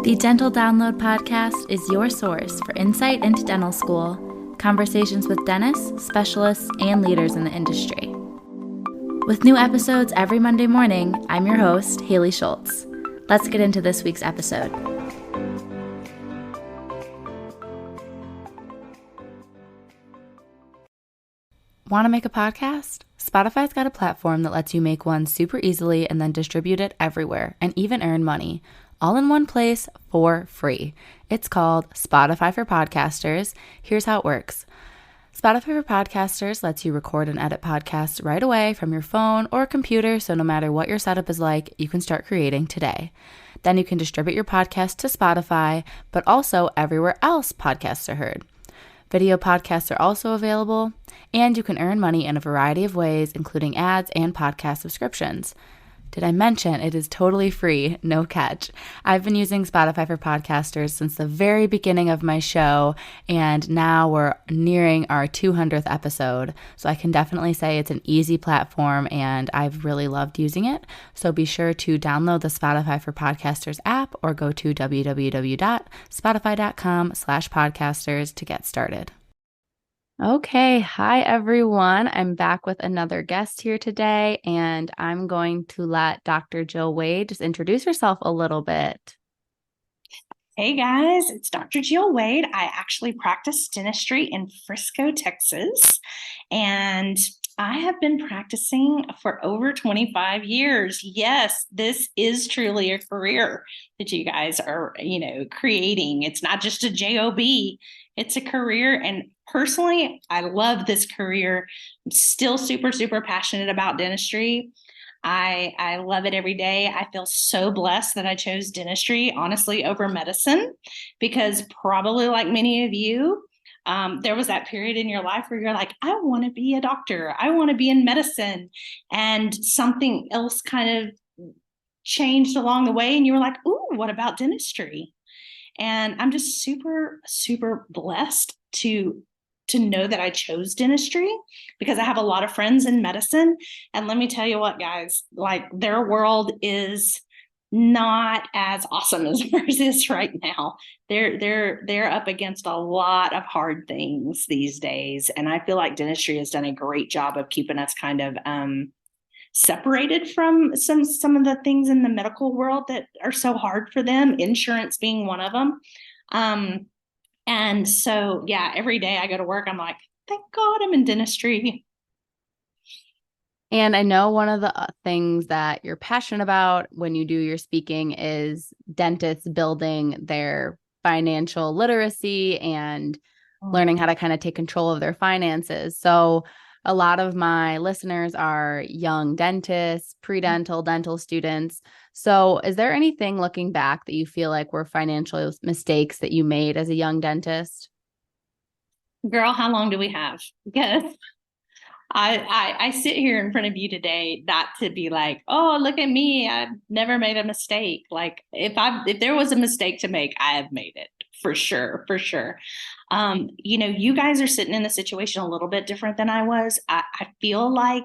The Dental Download podcast is your source for insight into dental school, conversations with dentists, specialists, and leaders in the industry. With new episodes every Monday morning, I'm your host, Haley Schultz. Let's get into this week's episode. Want to make a podcast? Spotify's got a platform that lets you make one super easily and then distribute it everywhere and even earn money, all in one place for free. It's called Spotify for Podcasters. Here's how it works. Spotify for Podcasters lets you record and edit podcasts right away from your phone or computer, so no matter what your setup is like, you can start creating today. Then you can distribute your podcast to Spotify, but also everywhere else podcasts are heard. Video podcasts are also available, and you can earn money in a variety of ways, including ads and podcast subscriptions. Did I mention it is totally free, no catch? I've been using Spotify for Podcasters since the very beginning of my show, and now we're nearing our 200th episode, so I can definitely say it's an easy platform, and I've really loved using it. So be sure to download the Spotify for Podcasters app or go to www.spotify.com/podcasters to get started. Okay, hi everyone. I'm back with another guest here today, and I'm going to let Dr. Jill Wade just introduce herself a little bit. Hey guys, it's Dr. Jill Wade. I actually practice dentistry in Frisco, Texas, and I have been practicing for over 25 years. Yes, this is truly a career that you guys are, creating. It's not just a job. It's a career, and personally, I love this career. I'm still super, super passionate about dentistry. I love it every day. I feel so blessed that I chose dentistry, honestly, over medicine, because probably like many of you, there was that period in your life where you're like, I want to be a doctor. I want to be in medicine. And something else kind of changed along the way. And you were like, ooh, what about dentistry? And I'm just super, super blessed to know that I chose dentistry, because I have a lot of friends in medicine. And let me tell you what, guys, like their world is not as awesome as ours is right now. They're up against a lot of hard things these days. And I feel like dentistry has done a great job of keeping us kind of separated from some of the things in the medical world that are so hard for them, insurance being one of them. And so, yeah, every day I go to work, I'm like, thank God I'm in dentistry. And I know one of the things that you're passionate about when you do your speaking is dentists building their financial literacy and learning how to kind of take control of their finances. So a lot of my listeners are young dentists, pre-dental, dental students. So is there anything looking back that you feel like were financial mistakes that you made as a young dentist? Girl, how long do we have? Because I sit here in front of you today not to be like, oh, look at me, I've never made a mistake. Like if there was a mistake to make, I have made it for sure, for sure. You guys are sitting in the situation a little bit different than I was. I feel like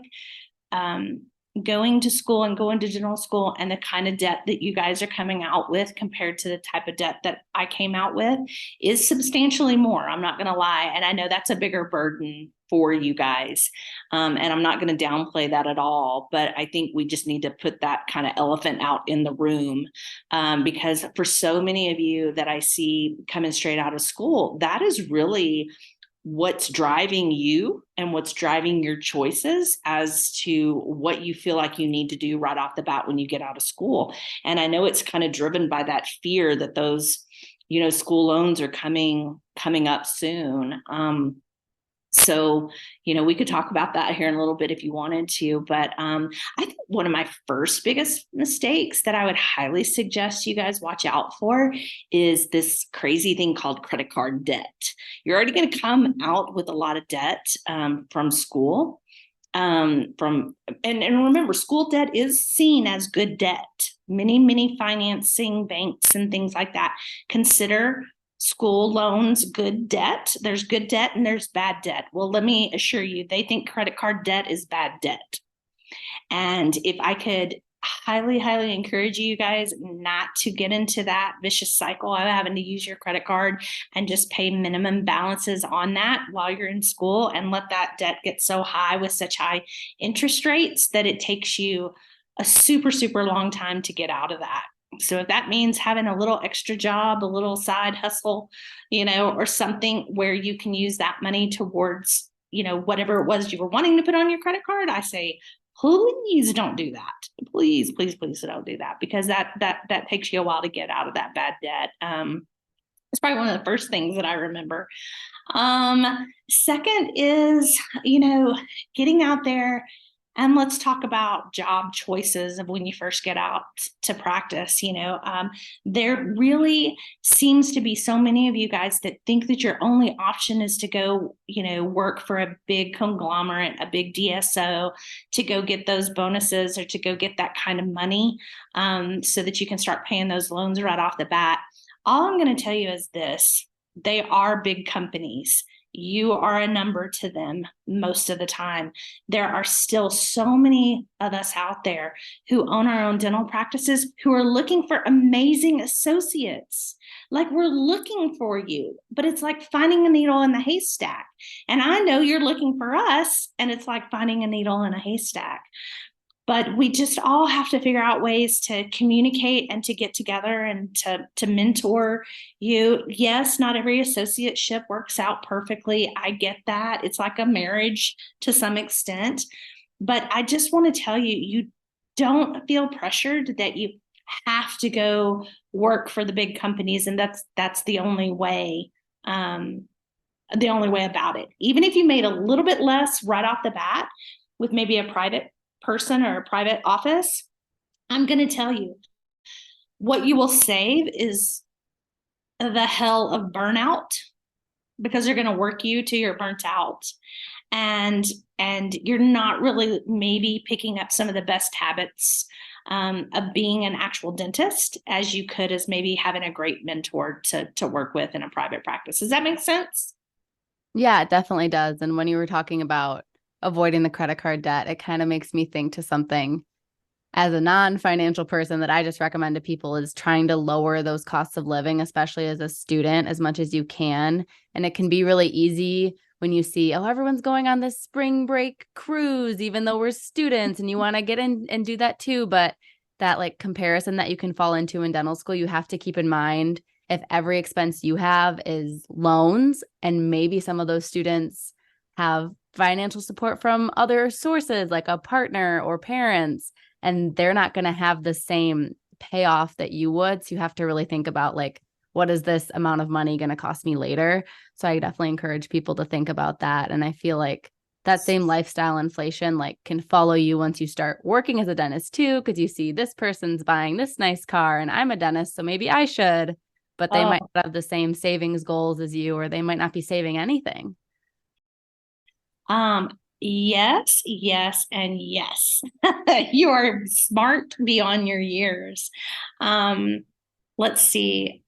going to school and going to dental school and the kind of debt that you guys are coming out with compared to the type of debt that I came out with is substantially more. I'm not going to lie. And I know that's a bigger burden for you guys. And I'm not going to downplay that at all. But I think we just need to put that kind of elephant out in the room, because for so many of you that I see coming straight out of school, that is really what's driving you and what's driving your choices as to what you feel like you need to do right off the bat when you get out of school. And I know it's kind of driven by that fear that those, school loans are coming up soon. So, we could talk about that here in a little bit if you wanted to, but I think one of my first biggest mistakes that I would highly suggest you guys watch out for is this crazy thing called credit card debt. You're already going to come out with a lot of debt from school. And remember, school debt is seen as good debt. Many financing banks and things like that consider school loans good debt. There's good debt and there's bad debt. Well, let me assure you, they think credit card debt is bad debt. And if I could highly, highly encourage you guys not to get into that vicious cycle of having to use your credit card and just pay minimum balances on that while you're in school, and let that debt get so high with such high interest rates that it takes you a super, super long time to get out of that. So if that means having a little extra job, a little side hustle, or something where you can use that money towards, whatever it was you were wanting to put on your credit card, I say, please don't do that. Please, please, please don't do that, because that takes you a while to get out of that bad debt. It's probably one of the first things that I remember. Second is, getting out there, and let's talk about job choices of when you first get out to practice. There really seems to be so many of you guys that think that your only option is to go, work for a big conglomerate, a big DSO, to go get those bonuses or to go get that kind of money, so that you can start paying those loans right off the bat. All I'm going to tell you is this: they are big companies. You are a number to them most of the time. There are still so many of us out there who own our own dental practices who are looking for amazing associates. Like, we're looking for you, but it's like finding a needle in the haystack. And I know you're looking for us, and it's like finding a needle in a haystack. But we just all have to figure out ways to communicate and to get together and to mentor you. Yes, not every associateship works out perfectly. I get that. It's like a marriage to some extent. But I just want to tell you, you don't feel pressured that you have to go work for the big companies, and that's the only way. The only way about it. Even if you made a little bit less right off the bat with maybe a private person or a private office, I'm going to tell you, what you will save is the hell of burnout, because they're going to work you till you're burnt out, and you're not really maybe picking up some of the best habits of being an actual dentist as you could as maybe having a great mentor to work with in a private practice. Does that make sense? Yeah, it definitely does. And when you were talking about avoiding the credit card debt, it kind of makes me think to something as a non-financial person that I just recommend to people is trying to lower those costs of living, especially as a student, as much as you can. And it can be really easy when you see, oh, everyone's going on this spring break cruise, even though we're students, and you want to get in and do that too. But that like comparison that you can fall into in dental school, you have to keep in mind if every expense you have is loans, and maybe some of those students have financial support from other sources like a partner or parents, and they're not going to have the same payoff that you would. So you have to really think about like, what is this amount of money going to cost me later? So I definitely encourage people to think about that. And I feel like that same lifestyle inflation like can follow you once you start working as a dentist too, because you see this person's buying this nice car and I'm a dentist, so maybe I should, but they might not have the same savings goals as you, or they might not be saving anything. Yes, yes, and yes. You are smart beyond your years. Let's see.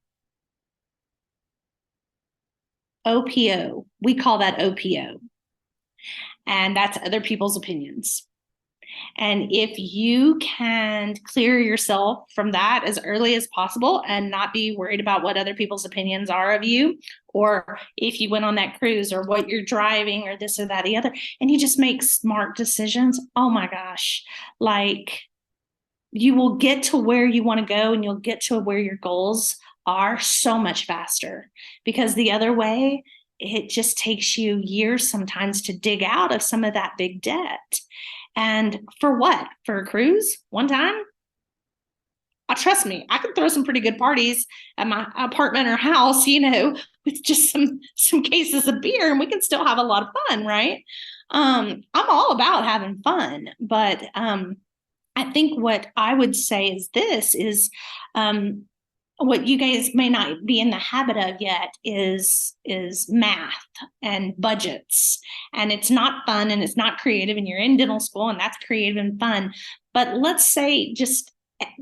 OPO. We call that OPO. And that's other people's opinions. And if you can clear yourself from that as early as possible and not be worried about what other people's opinions are of you, or if you went on that cruise or what you're driving or this or that, or the other, and you just make smart decisions, oh my gosh, like you will get to where you want to go and you'll get to where your goals are so much faster. Because the other way, it just takes you years sometimes to dig out of some of that big debt. And for what? For a cruise one time? Trust me, I could throw some pretty good parties at my apartment or house, with just some cases of beer, and we can still have a lot of fun, right? I'm all about having fun, but I think what I would say is this is what you guys may not be in the habit of yet is math and budgets. And it's not fun and it's not creative, and you're in dental school and that's creative and fun. But let's say just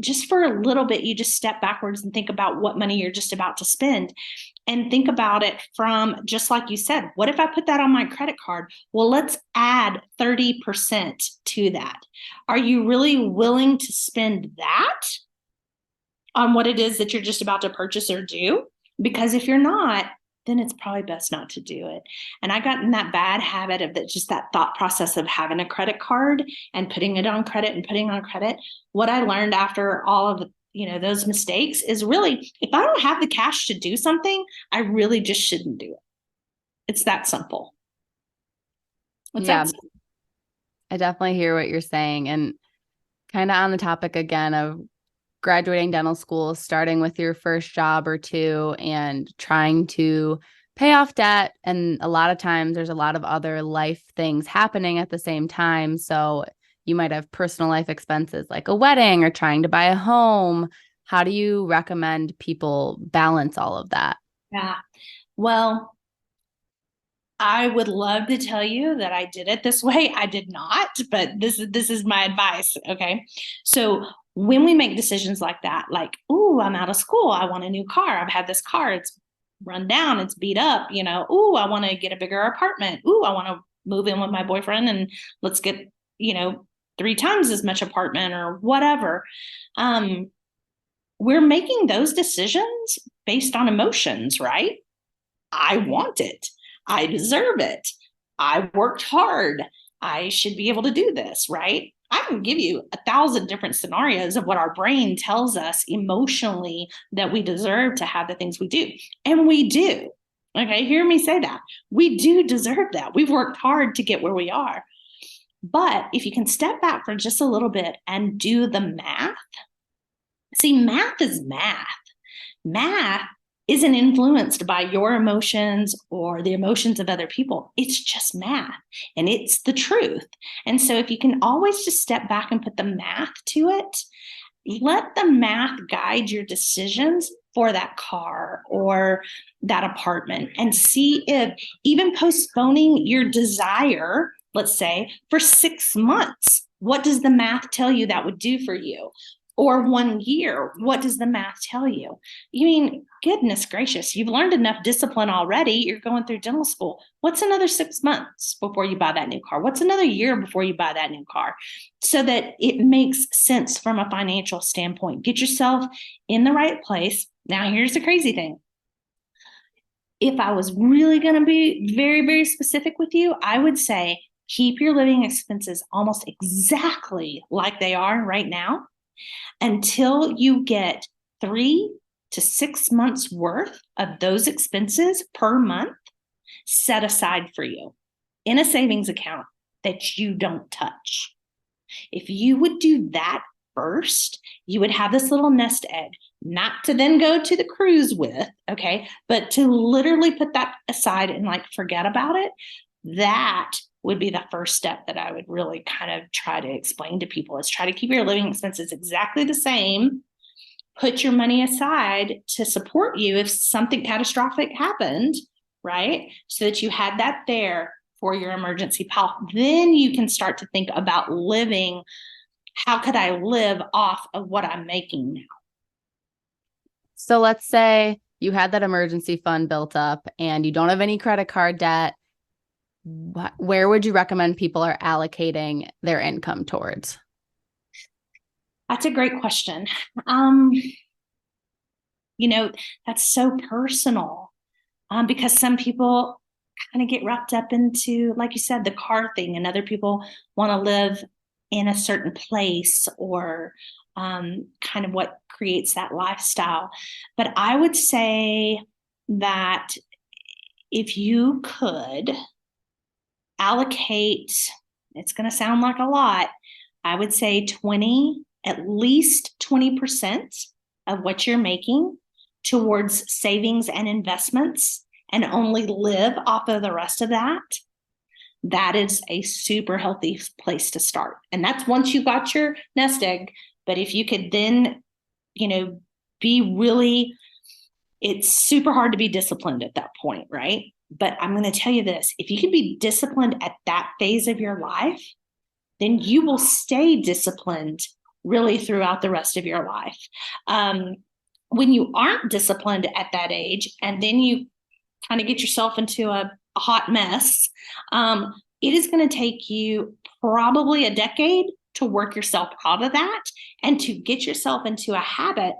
just for a little bit, you just step backwards and think about what money you're just about to spend, and think about it from, just like you said, what if I put that on my credit card? Well, let's add 30% to that. Are you really willing to spend that on what it is that you're just about to purchase or do? Because if you're not, then it's probably best not to do it. And I got in that bad habit of that, just that thought process of having a credit card and putting it on credit and putting on credit. What I learned after all of those mistakes is, really, if I don't have the cash to do something, I really just shouldn't do it. It's that simple. Yeah, I definitely hear what you're saying. And kind of on the topic again of graduating dental school, starting with your first job or two and trying to pay off debt. And a lot of times there's a lot of other life things happening at the same time. So you might have personal life expenses like a wedding or trying to buy a home. How do you recommend people balance all of that? Yeah. Well, I would love to tell you that I did it this way. I did not, but this is my advice. Okay. So when we make decisions like that, like, ooh, I'm out of school, I want a new car. I've had this car, it's run down, it's beat up, ooh, I want to get a bigger apartment. Ooh, I want to move in with my boyfriend and let's get, 3 times as much apartment or whatever. We're making those decisions based on emotions, right? I want it. I deserve it. I worked hard. I should be able to do this, right? I can give you 1,000 different scenarios of what our brain tells us emotionally that we deserve to have the things we do. And we do. Okay, hear me say that. We do deserve that. We've worked hard to get where we are. But if you can step back for just a little bit and do the math, see, math is math. Math isn't influenced by your emotions or the emotions of other people. It's just math, and it's the truth. And so if you can always just step back and put the math to it, let the math guide your decisions for that car or that apartment, and see if even postponing your desire, let's say, for 6 months, what does the math tell you that would do for you? Or 1 year, what does the math tell you? You mean, goodness gracious, you've learned enough discipline already. You're going through dental school. What's another 6 months before you buy that new car? What's another year before you buy that new car? So that it makes sense from a financial standpoint. Get yourself in the right place. Now, here's the crazy thing. If I was really going to be very, very specific with you, I would say keep your living expenses almost exactly like they are right now, until you get 3 to 6 months worth of those expenses per month set aside for you in a savings account that you don't touch. If you would do that first, you would have this little nest egg, not to then go to the cruise with, okay, but to literally put that aside and forget about it. That would be the first step that I would really kind of try to explain to people, is try to keep your living expenses exactly the same. Put your money aside to support you if something catastrophic happened, right? So that you had that there for your emergency pal. Then you can start to think about living. How could I live off of what I'm making now? So let's say you had that emergency fund built up and you don't have any credit card debt. Where would you recommend people are allocating their income towards? That's a great question. That's so personal, because some people kind of get wrapped up into, like you said, the car thing, and other people want to live in a certain place, or kind of what creates that lifestyle. But I would say that if you could allocate, it's going to sound like a lot, I would say at least 20% of what you're making towards savings and investments, and only live off of the rest of that. That is a super healthy place to start. And that's once you got your nest egg. But if you could then, be really, it's super hard to be disciplined at that point, right? But I'm going to tell you this, if you can be disciplined at that phase of your life, then you will stay disciplined really throughout the rest of your life. When you aren't disciplined at that age, and then you kind of get yourself into a hot mess, it is going to take you probably a decade to work yourself out of that and to get yourself into a habit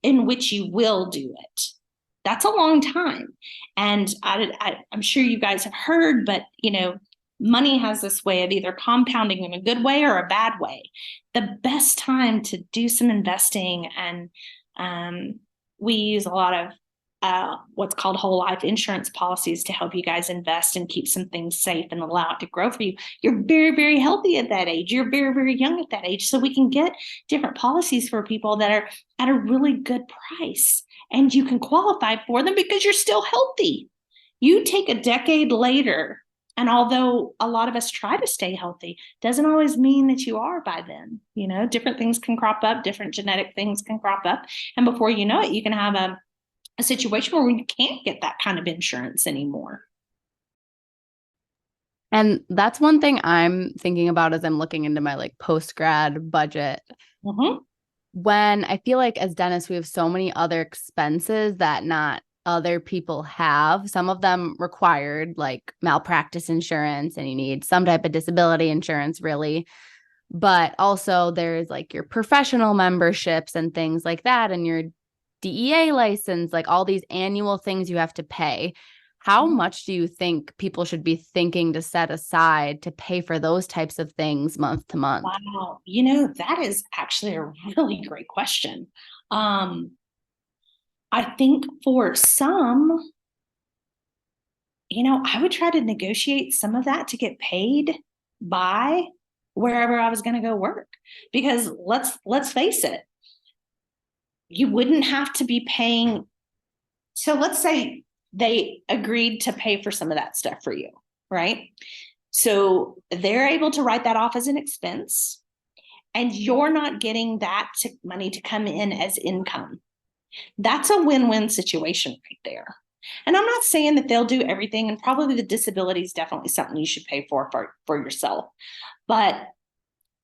in which you will do it. That's a long time. And I'm sure you guys have heard, but money has this way of either compounding in a good way or a bad way. The best time to do some investing, and we use a lot of what's called whole life insurance policies to help you guys invest and keep some things safe and allow it to grow for you. You're very, very healthy at that age. You're very, very young at that age. So we can get different policies for people that are at a really good price, and you can qualify for them because you're still healthy. You take a decade later, and although a lot of us try to stay healthy, doesn't always mean that you are by then. Different things can crop up, different genetic things can crop up. And before you know it, you can have a situation where we can't get that kind of insurance anymore. And that's one thing I'm thinking about as I'm looking into my post-grad budget. Mm-hmm. When I feel like as dentists, we have so many other expenses that not other people have. Some of them required, like malpractice insurance, and you need some type of disability insurance, really. But also there's your professional memberships and things like that, and your DEA license, all these annual things you have to pay. How much do you think people should be thinking to set aside to pay for those types of things month to month? Wow. That is actually a really great question. I think for some, I would try to negotiate some of that to get paid by wherever I was going to go work. Because let's face it, you wouldn't have to be paying. So let's say they agreed to pay for some of that stuff for you, right? So they're able to write that off as an expense, and you're not getting that money to come in as income. That's a win-win situation right there. And I'm not saying that they'll do everything, and probably the disability is definitely something you should pay for yourself. But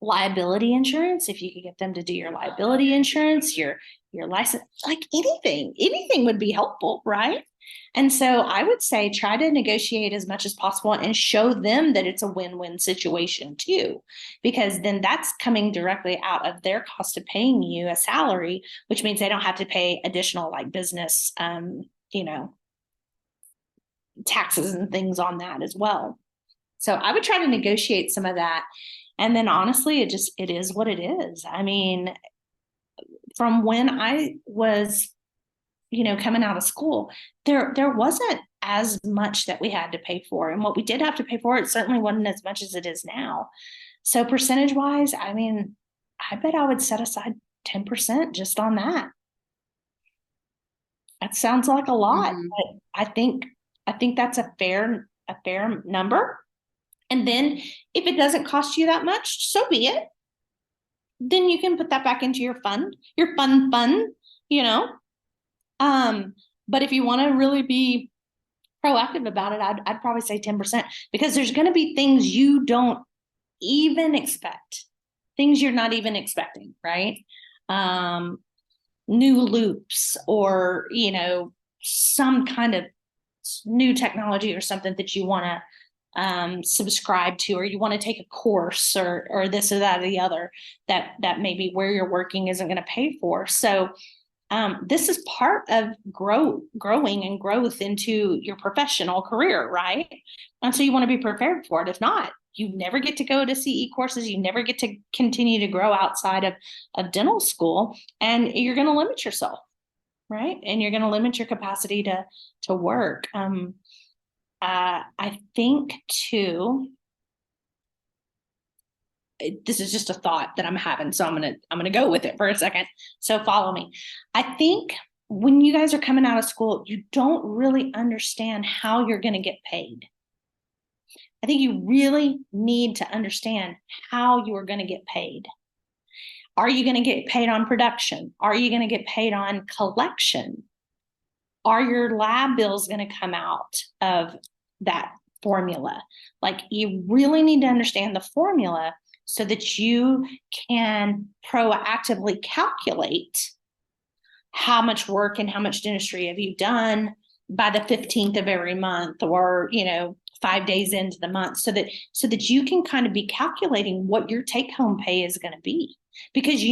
liability insurance, if you could get them to do your liability insurance, your license, anything would be helpful, right? And so I would say try to negotiate as much as possible and show them that it's a win-win situation too, because then that's coming directly out of their cost of paying you a salary, which means they don't have to pay additional business, taxes and things on that as well. So I would try to negotiate some of that. And then honestly, it is what it is. I mean, from when I was, coming out of school, there wasn't as much that we had to pay for. And what we did have to pay for, it certainly wasn't as much as it is now. So percentage wise, I mean, I bet I would set aside 10% just on that. That sounds like a lot, but I think that's a fair number. And then if it doesn't cost you that much, so be it. Then you can put that back into your fund, But if you want to really be proactive about it, I'd probably say 10%, because there's going to be things you don't even expect, things you're not even expecting, right? New loops, or, some kind of new technology or something that you want to subscribe to, or you want to take a course, or this or that or the other that maybe where you're working isn't going to pay for. So this is part of growing and growth into your professional career, right? And so you want to be prepared for it. If not, you never get to go to CE courses. You never get to continue to grow outside of dental school, and you're going to limit yourself, right? And you're going to limit your capacity to work. I think too, this is just a thought that I'm having, so I'm gonna go with it for a second. So follow me. I think when you guys are coming out of school, you don't really understand how you're going to get paid. I think you really need to understand how you are going to get paid. Are you going to get paid on production? Are you going to get paid on collection? Are your lab bills going to come out of that formula? You really need to understand the formula so that you can proactively calculate how much work and how much dentistry have you done by the 15th of every month, or 5 days into the month, so that you can kind of be calculating what your take home pay is going to be, because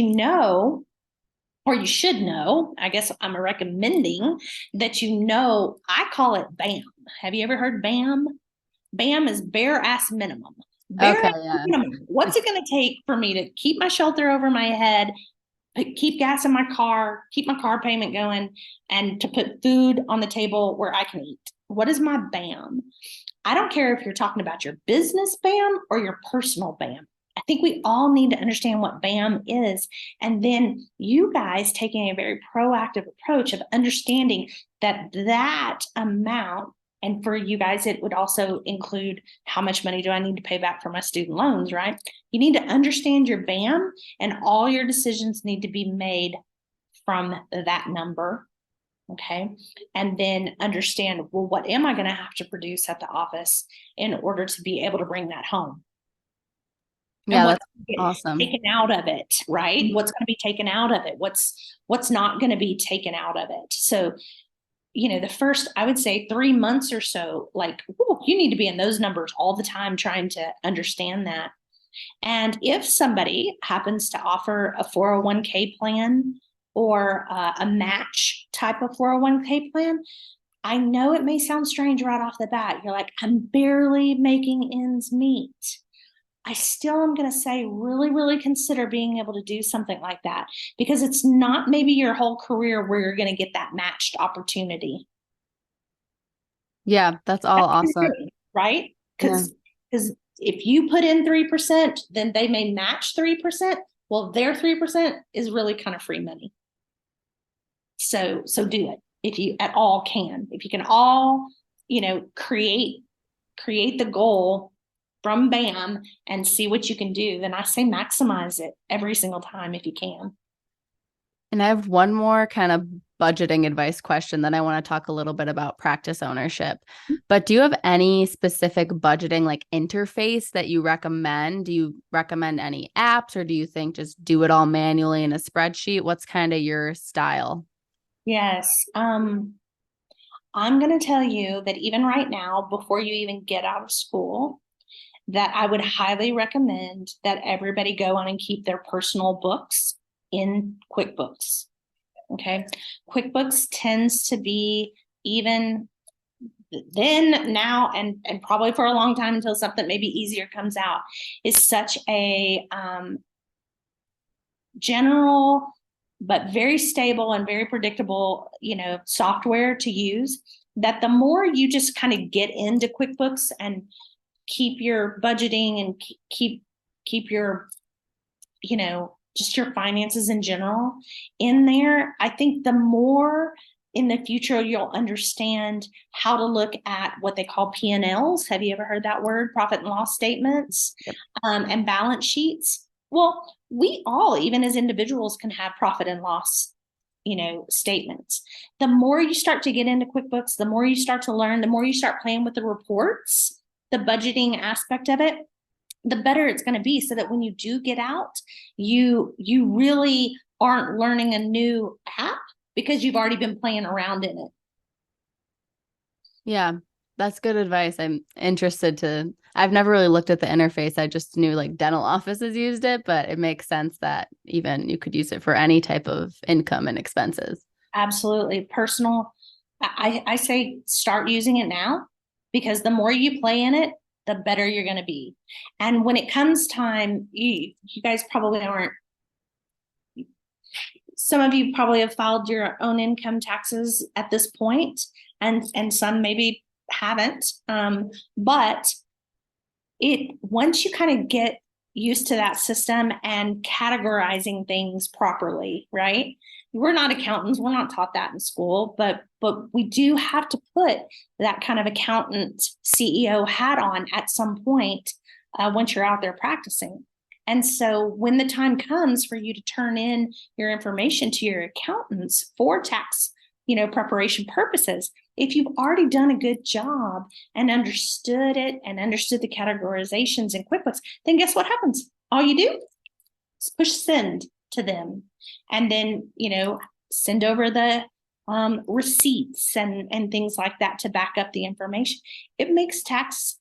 or you should know, I guess I'm recommending that I call it BAM. Have you ever heard BAM? BAM is bare ass minimum. Bare Okay, ass yeah. minimum. What's it going to take for me to keep my shelter over my head, keep gas in my car, keep my car payment going, and to put food on the table where I can eat? What is my BAM? I don't care if you're talking about your business BAM or your personal BAM. I think we all need to understand what BAM is. And then you guys taking a very proactive approach of understanding that amount. And for you guys, it would also include how much money do I need to pay back for my student loans, right? You need to understand your BAM, and all your decisions need to be made from that number. Okay. And then understand, well, what am I going to have to produce at the office in order to be able to bring that home? And Yeah, what's that's awesome. taken out of it, right? What's going to be taken out of it? What's not going to be taken out of it? So, the first, I would say 3 months or so, like, you need to be in those numbers all the time, trying to understand that. And if somebody happens to offer a 401k plan, or a match type of 401k plan, I know it may sound strange right off the bat. You're like, I'm barely making ends meet. I still am going to say really, really consider being able to do something like that, because it's not maybe your whole career where you're going to get that matched opportunity. Yeah, that's all awesome. Right? Yeah. Because if you put in 3%, then they may match 3%. Well, their 3% is really kind of free money. So do it if you at all can. If you can all, create the goal from BAM and see what you can do, then I say maximize it every single time if you can. And I have one more kind of budgeting advice question, then I want to talk a little bit about practice ownership. But do you have any specific budgeting like interface that you recommend? Do you recommend any apps, or do you think just do it all manually in a spreadsheet? What's kind of your style? Yes. I'm going to tell you that even right now, before you even get out of school, that I would highly recommend that everybody go on and keep their personal books in QuickBooks. Okay. QuickBooks tends to be, even then, now, and probably for a long time until something maybe easier comes out, is such a general but very stable and very predictable, software to use, that the more you just kind of get into QuickBooks and keep your budgeting and keep your, just your finances in general in there, I think the more in the future you'll understand how to look at what they call P&Ls. Have you ever heard that word? Profit and loss statements. Yep. And balance sheets. Well, we all, even as individuals, can have profit and loss, statements. The more you start to get into QuickBooks, the more you start to learn, the more you start playing with the reports, the budgeting aspect of it, the better it's going to be, so that when you do get out, you really aren't learning a new app, because you've already been playing around in it. Yeah, that's good advice. I've never really looked at the interface. I just knew like dental offices used it, but it makes sense that even you could use it for any type of income and expenses. Absolutely. Personal. I say start using it now, because the more you play in it, the better you're going to be. And when it comes time, you guys probably aren't, some of you probably have filed your own income taxes at this point, and some maybe haven't. But once you kind of get used to that system and categorizing things properly, right? We're not accountants, we're not taught that in school, but we do have to put that kind of accountant CEO hat on at some point, once you're out there practicing. And so when the time comes for you to turn in your information to your accountants for tax, preparation purposes, if you've already done a good job and understood it and understood the categorizations in QuickBooks, then guess what happens? All you do is push send to them, and then, send over the receipts and things like that to back up the information. It makes tax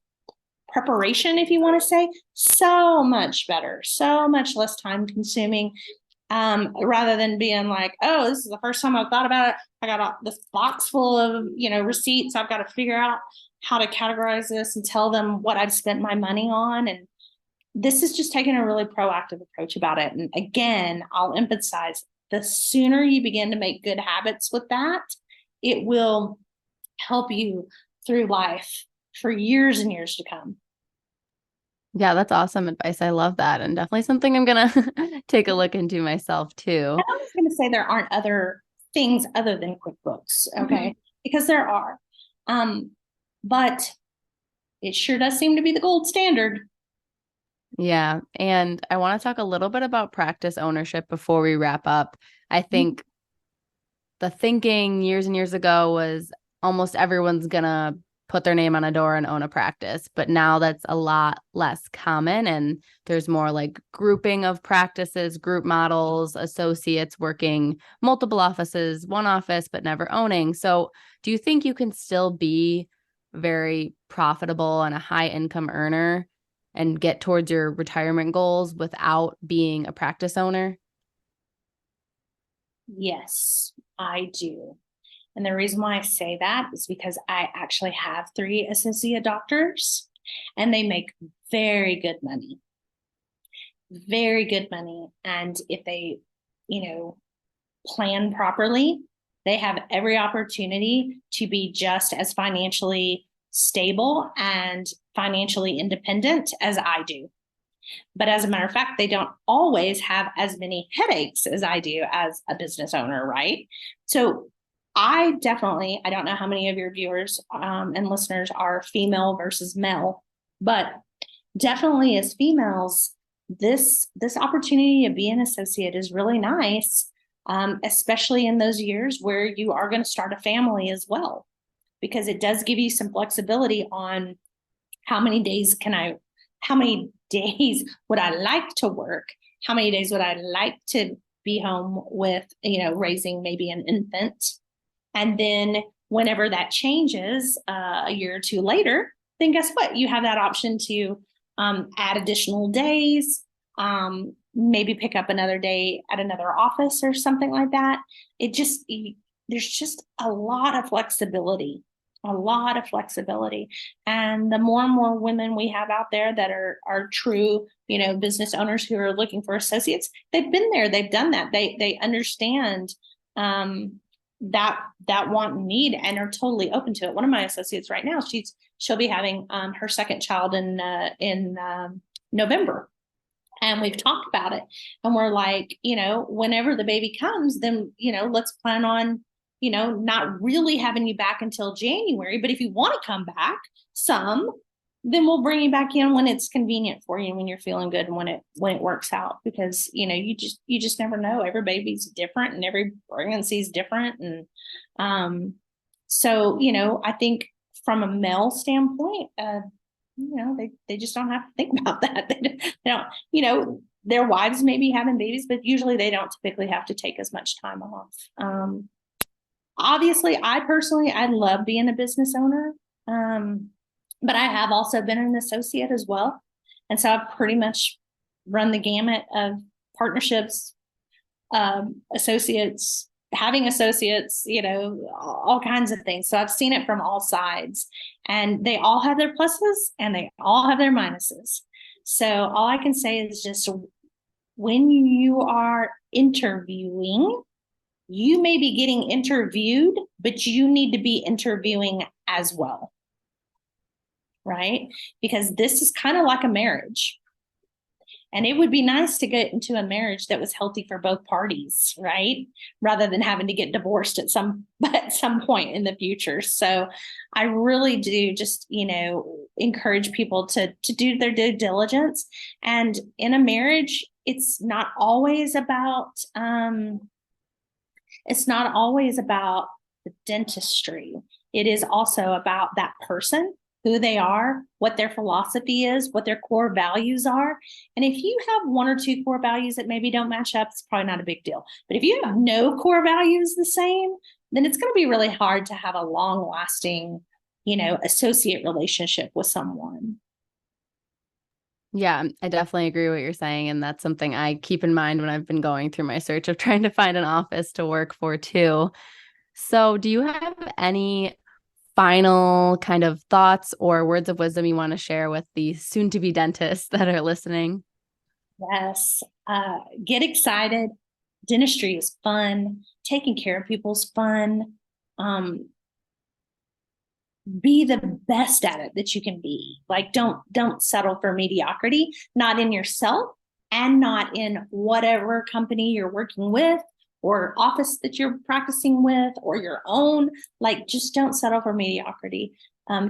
preparation, if you want to say, so much better, so much less time consuming, rather than being like, oh, this is the first time I've thought about it. I got this box full of, receipts. I've got to figure out how to categorize this and tell them what I've spent my money on. And this is just taking a really proactive approach about it. And again, I'll emphasize, the sooner you begin to make good habits with that, it will help you through life for years and years to come. Yeah, that's awesome advice. I love that. And definitely something I'm going to take a look into myself too. I was going to say there aren't other things other than QuickBooks, okay? Mm-hmm. Because there are. But it sure does seem to be the gold standard. Yeah. And I want to talk a little bit about practice ownership before we wrap up. I think the thinking years and years ago was almost everyone's going to put their name on a door and own a practice. But now that's a lot less common. And there's more like grouping of practices, group models, associates working multiple offices, one office, but never owning. So do you think you can still be very profitable and a high income earner and get towards your retirement goals without being a practice owner? Yes, I do. And the reason why I say that is because I actually have 3 associate doctors, and they make very good money. Very good money. And if they, plan properly, they have every opportunity to be just as financially stable and financially independent as I do. But as a matter of fact, they don't always have as many headaches as I do as a business owner, right? So I don't know how many of your viewers and listeners are female versus male, but definitely as females, this opportunity to be an associate is really nice, especially in those years where you are going to start a family as well, because it does give you some flexibility on how many days would I like to work? How many days would I like to be home with, raising maybe an infant? And then whenever that changes a year or two later, then guess what? You have that option to add additional days, maybe pick up another day at another office or something like that. There's just a lot of flexibility. And the more and more women we have out there that are true, business owners who are looking for associates, they've been there, they've done that. They understand that want and need, and are totally open to it. One of my associates right now, she'll be having her second child in November. And we've talked about it, and we're like, whenever the baby comes, then, let's plan on, not really having you back until January. But if you want to come back then we'll bring you back in when it's convenient for you and when you're feeling good and when it works out, because, you just never know. Every baby's different and every pregnancy is different. And so, I think from a male standpoint, they just don't have to think about that. They don't, their wives may be having babies, but usually they don't typically have to take as much time off. Obviously, I love being a business owner, but I have also been an associate as well. And so I've pretty much run the gamut of partnerships, associates, having associates, all kinds of things. So I've seen it from all sides, and they all have their pluses and they all have their minuses. So all I can say is just, when you are interviewing, you may be getting interviewed, but you need to be interviewing as well, right? Because this is kind of like a marriage. And it would be nice to get into a marriage that was healthy for both parties, right? Rather than having to get divorced at some point in the future. So I really do just, encourage people to do their due diligence. And in a marriage, it's not always about the dentistry. It is also about that person who they are, what their philosophy is, what their core values are. And if you have one or two core values that maybe don't match up, it's probably not a big deal. But if you have no core values the same, then it's going to be really hard to have a long lasting, associate relationship with someone. Yeah, I definitely agree with what you're saying. And that's something I keep in mind when I've been going through my search of trying to find an office to work for too. So, do you have any final kind of thoughts or words of wisdom you want to share with the soon to be dentists that are listening? Yes. Get excited. Dentistry is fun. Taking care of people's fun. Be the best at it that you can be. Like don't settle for mediocrity, not in yourself and not in whatever company you're working with or office that you're practicing with or your own. Like just don't settle for mediocrity.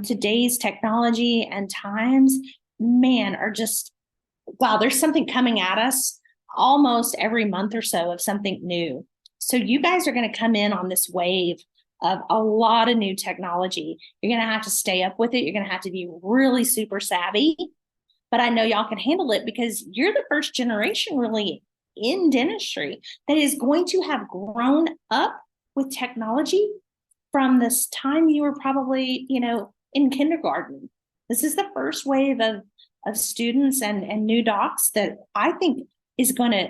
Today's technology and times, man, are just wow, there's something coming at us almost every month or so of something new. So you guys are going to come in on this wave of a lot of new technology. You're going to have to stay up with it. You're going to have to be really super savvy. But I know y'all can handle it because you're the first generation really in dentistry that is going to have grown up with technology from this time you were probably, in kindergarten. This is the first wave of students and new docs that I think is going to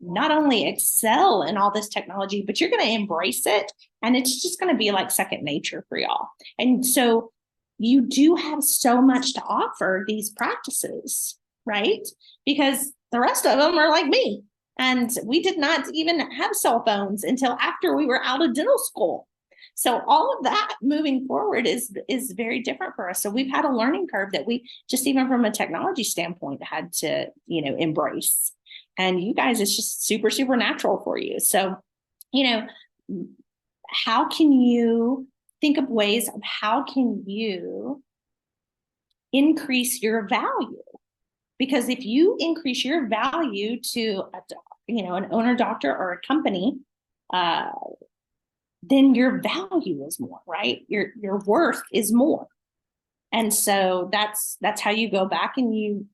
not only excel in all this technology, but you're going to embrace it. And it's just going to be like second nature for y'all. And so you do have so much to offer these practices, right? Because the rest of them are like me. And we did not even have cell phones until after we were out of dental school. So all of that moving forward is very different for us. So we've had a learning curve that we just even from a technology standpoint had to, embrace. And you guys, it's just super, super natural for you. So, how can you think of ways of how can you increase your value? Because if you increase your value to an owner doctor or a company, then your value is more, right? Your worth is more. And so that's how you go back and you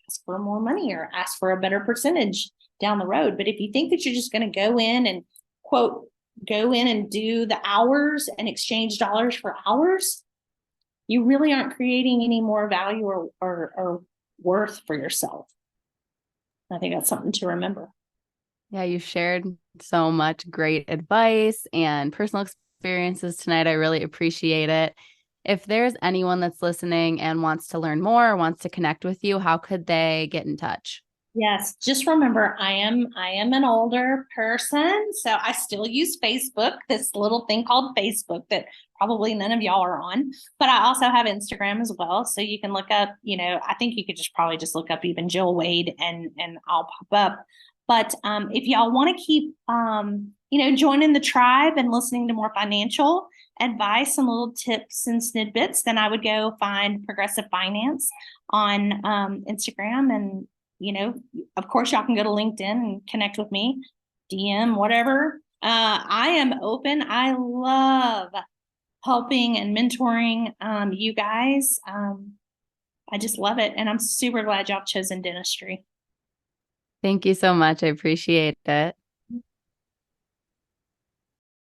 ask for more money or ask for a better percentage down the road. But if you think that you're just going to go in and quote, go in and do the hours and exchange dollars for hours, you really aren't creating any more value or worth for yourself. I think that's something to remember. Yeah, you shared so much great advice and personal experiences tonight. I really appreciate it. If there's anyone that's listening and wants to learn more or wants to connect with you, how could they get in touch? Yes, just remember I am an older person, so I still use Facebook, this little thing called Facebook that probably none of y'all are on, but I also have Instagram as well, so you can look up, I think you could probably just look up even Jill Wade and I'll pop up. But if y'all want to keep joining the tribe and listening to more financial advice and little tips and snippets, then I would go find Progressive Finance on Instagram. And of course, y'all can go to LinkedIn and connect with me, DM, whatever. I am open. I love helping and mentoring you guys. I just love it. And I'm super glad y'all chosen dentistry. Thank you so much. I appreciate it.